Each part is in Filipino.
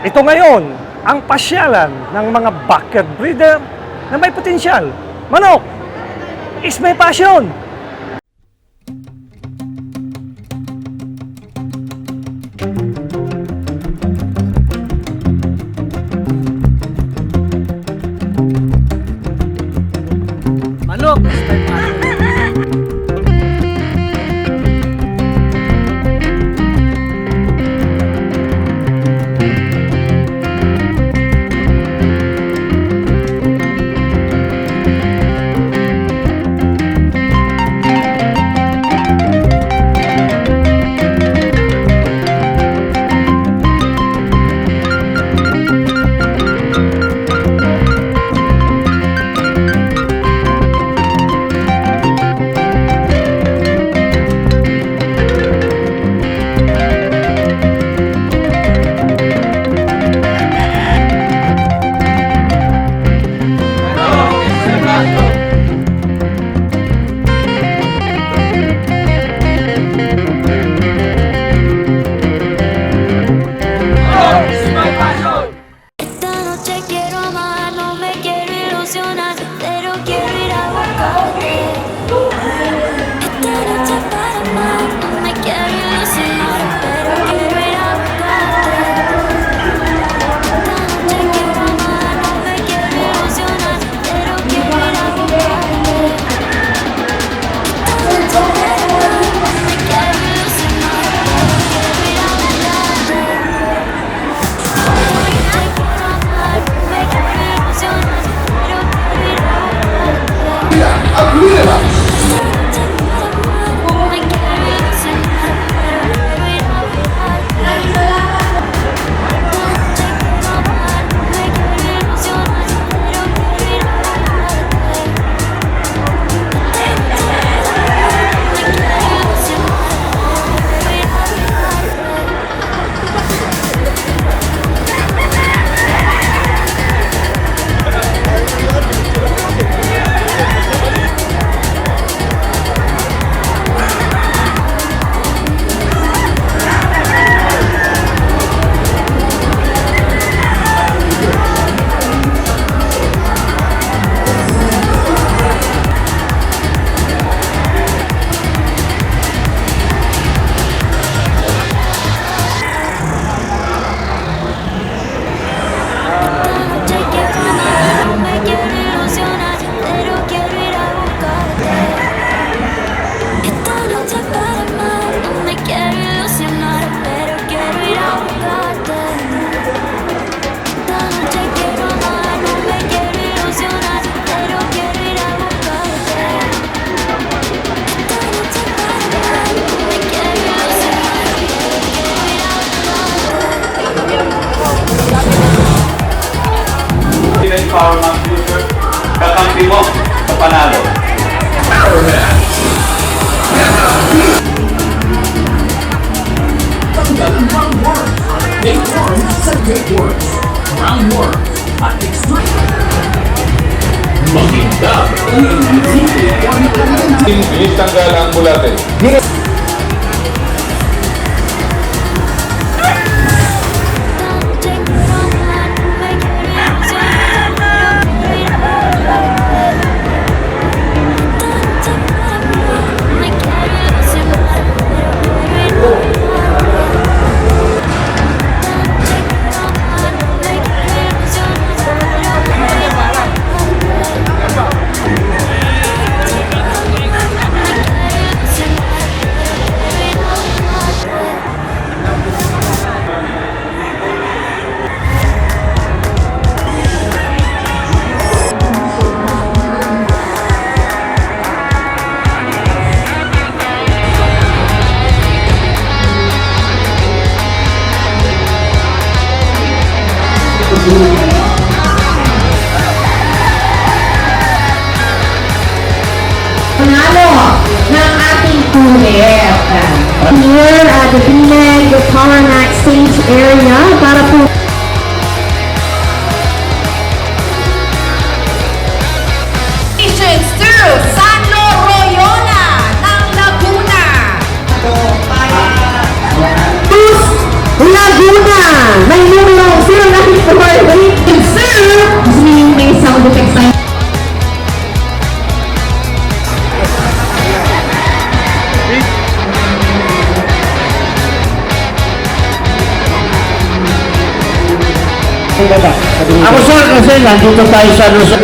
Ito ngayon ang pasyalan ng mga backyard breeder na may potensyal. Manok is may passion. Manok is may passion. Esta noche quiero amar, no me quiero ilusionar, pero quiero ir a buscarte. Esta noche para amar, no me quiero ilusionar, pero quiero ir a buscarte. Esta noche quiero amar, no me quiero ilusionar, pero quiero ir a buscarte. Esta noche quiero amar, no me quiero ilusionar, pero quiero ir a buscarte. Power ng future, kakampi mo sa panalo. Bilis tanggal ang bulate. Panalo ng ating kulit. Here at the BNEG Power Max stage area para po Sano Royona ng Laguna. Laguna, may numero word we consume, meaning may sound effects tayo. Ako sir, kasi nandito tayo sa Luzon.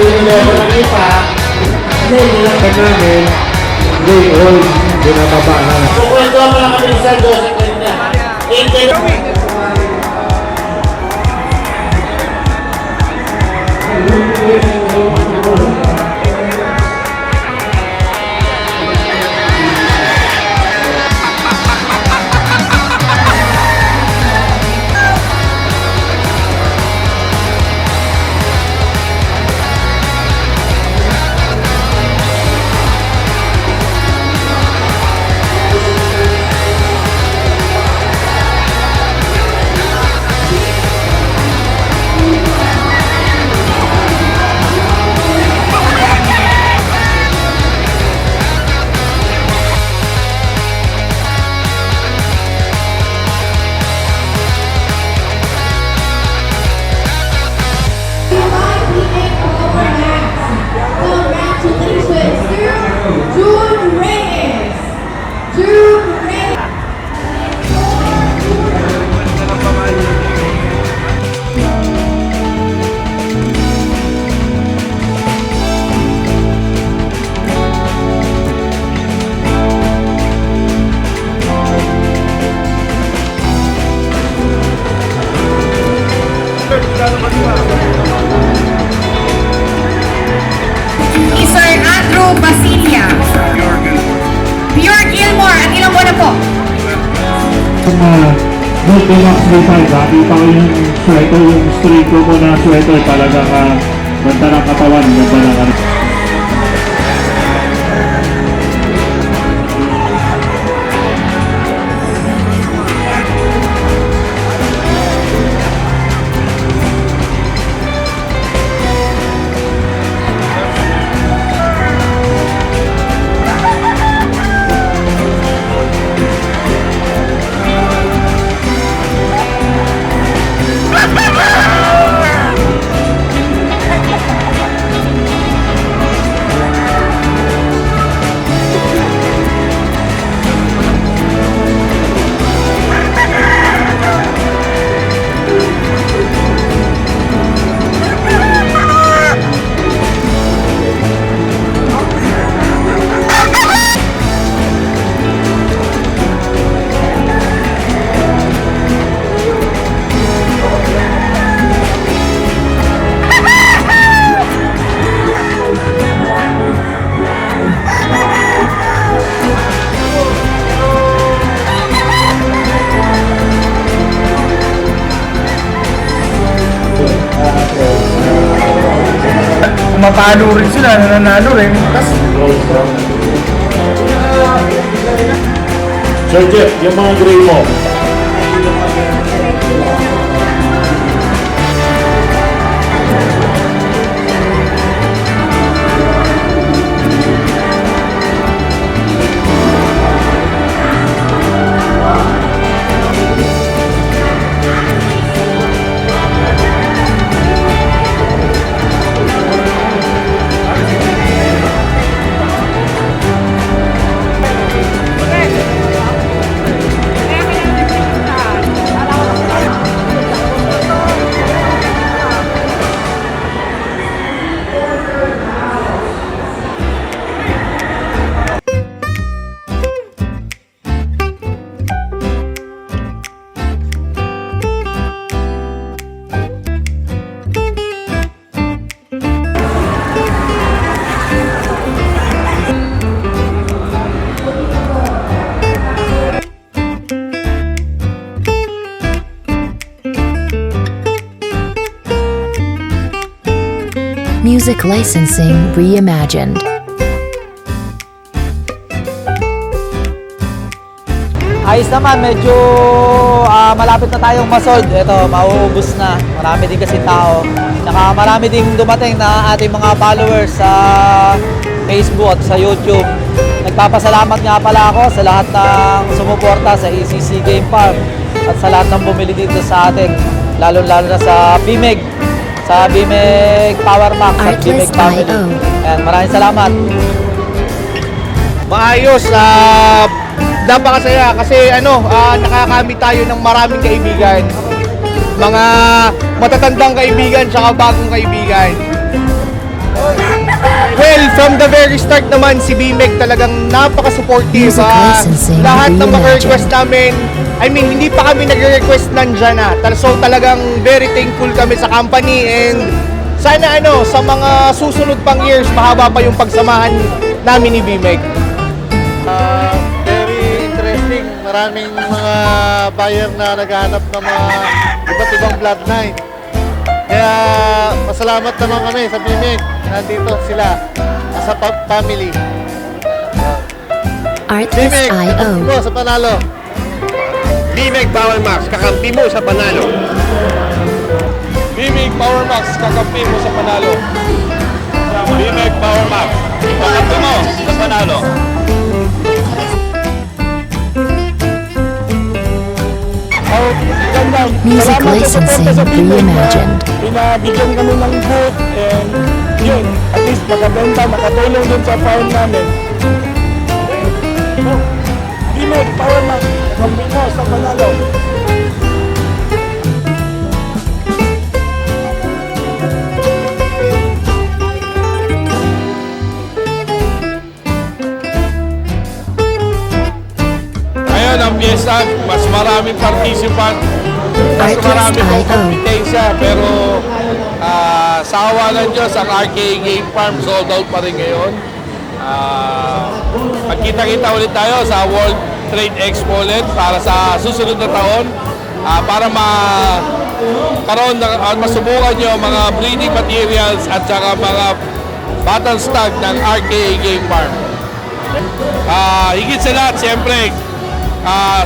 Kukwento mo lang kami sa 12 kanya. Congratulations to June Reyes. June Reyes. Sir Andrew Basilia. Pure Gilmore. At ilang buwan na po? Buti na sweater, nakita ko yung sweater, yung street ko na sweater, talagang ganda ng katawan, ganda ng ano. Mapalo rin sila, nananalo rin. Sir Jeff, yung mga gray mo. Music licensing reimagined. Ayos naman, medyo malapit na tayong masold. Ito, mauubos na. Marami din kasi tao. Saka marami din dumating na ating mga followers sa Facebook at sa YouTube. Nagpapasalamat nga pala ako sa lahat ng sumuporta sa ECC Game Farm at sa lahat ng bumili dito sa atin. Lalo-lalo na sa PMEG. sa BMEG Power Max at BMEG Artlist Family. IO. Ayan, maraming salamat. Maayos, napakasaya kasi nakakamit tayo ng maraming kaibigan. Mga matatandang kaibigan tsaka bagong kaibigan. Well, from the very start naman si BMEG talagang napaka-supportive. Music licensing Lahat ng mga reimagined. request namin, hindi pa kami nagre-request nandyan na. So talagang very thankful kami sa company and sana sa mga susunod pang years, mahaba pa yung pagsamahan namin ni BMEG. Very interesting. Maraming mga buyer na naghahanap ng mga iba't ibang bloodline. Kaya masalamat naman kami sa BMEG. Nandito sila as a family. Artlist BMEG, IO. mo sa panalo. BMEG Power Max, kakampi mo sa panalo. BMEG Power Max, kakampi mo sa panalo. BMEG Power Max, kakampi mo sa panalo. Music licensing reimagined. Pinabigyan kami ng booth and yun, at least makabenta, makatulong dun sa farm namin. BMEG Power Max, kampi mo sa panalo. Ngayon ang piyesta, mas maraming participant, mas Artlist maraming IO. kompetensya, pero sa awa ng Diyos, ang RKA Game Farm sold out pa rin ngayon. Magkita-kita ulit tayo sa World Trade Expo ulit para sa susunod na taon para makaroon at masubukan nyo mga breeding materials at saka mga battle stock ng RKA Game Farm. Higit sa lahat, siyempre,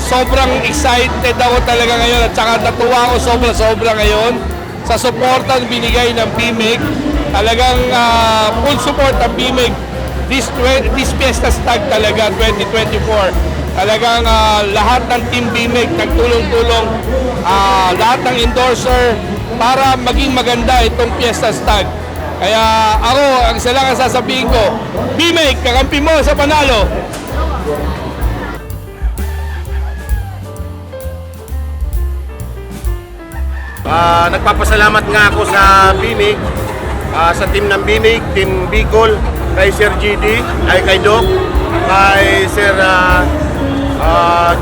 sobrang excited ako talaga ngayon at saka natuwa ako sobra-sobra ngayon sa suportang binigay ng BMEG. Talagang full support ng BMEG this Fiesta Stag talaga 2024. Talagang lahat ng Team BMEG nagtulong-tulong, lahat ng endorser para maging maganda itong Fiesta Stag. Kaya ako, ang isa lang ang sasabihin ko, BMEG, kakampi mo sa panalo. Nagpapasalamat nga ako sa BMEG, sa team ng BMEG, Team Bicol, kay Sir GD, ay kay Doc, kay Sir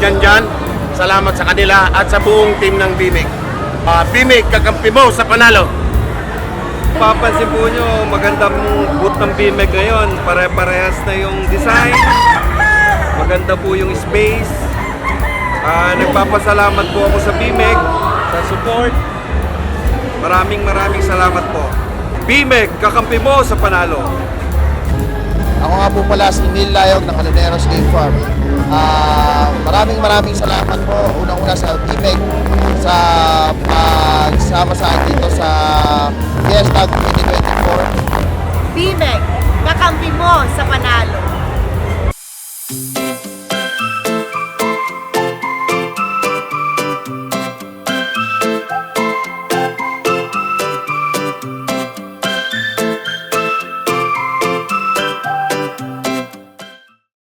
Janjan. Salamat sa kanila at sa buong team ng BMEG. BMEG, kakampi mo sa panalo. Papansin po nyo, magandang booth ng BMEG ngayon. Pare-parehas na yung design. Maganda po yung space. Nagpapasalamat po ako sa BMEG sa support. Maraming salamat po. BMEG, kakampi mo sa panalo. Ako nga po pala si Neil Layog ng Caloneros Game Farm. Maraming salamat po unang-una sa BMEG sa pagsama sa akin dito sa Fiesta 2024. BMEG, kakampi mo sa panalo.